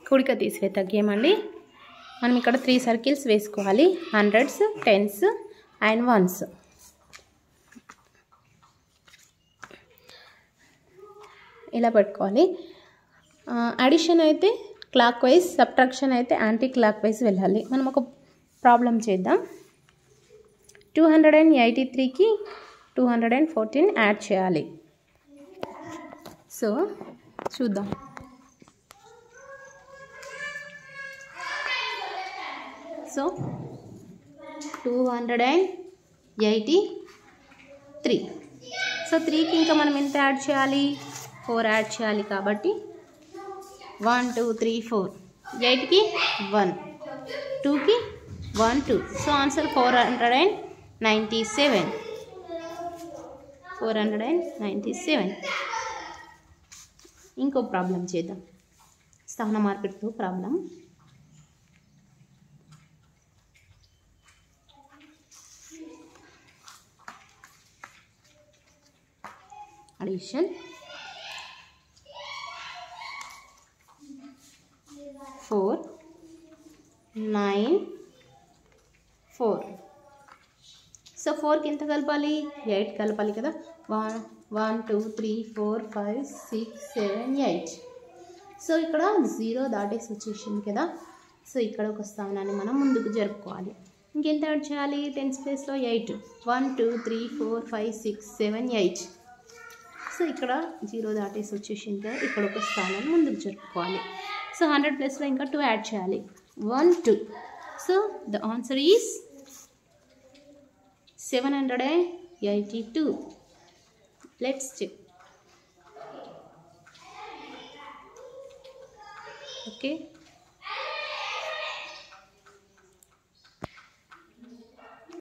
కుడిక తీసివేత game అండి. మనం ఇక్కడ 3 సర్కిల్స్ వేసుకోవాలి. Hundreds, tens and ones. ఇలా పెట్టుకోవాలి. అడిషన్ అయితే క్లాక్ వైజ్, సబ్ట్రాక్షన్ అయితే యాంటీ క్లాక్ వైజ్ వెళ్ళాలి. మనం ఒక ప్రాబ్లం చేద్దాం. 283కి 214 యాడ్ చేయాలి. సో చూద్దాం. సో 283. సో 3కి ఇంకా మనం ఎంత యాడ్ చేయాలి? 4 యాడ్ చేయాలి. కాబట్టి 1 2 3 4. 8కి 1, 2కి 1 2. So answer 497. 497. ఇంకో ప్రాబ్లం చేద్దాం. స్థాన మార్పిడితో ప్రాబ్లం. అడిషన్ 4 9 4. సో 4కి ఎంత కలపాలి? 8 కలపాలి కదా. 1 2 3 4 5 6 7 8. సో ఇక్కడ 0 దాటేసి వచ్చేసింది కదా. సో ఇక్కడ ఒక స్థానాన్ని మనం ముందుకు జరుపుకోవాలి. ఇంకెంత యాడ్ చేయాలి? 10s ప్లేస్లో 8. 1 2 3 4 5 6 7 8. సో ఇక్కడ 0 దాటేసి వచ్చేసింది కదా. ఇక్కడ ఒక స్థానాన్ని ముందుకు జరుపుకోవాలి. సో 100 ప్లస్లో ఇంకా 2 యాడ్ చేయాలి. 1 2. So the answer is 782. Let's check. Okay.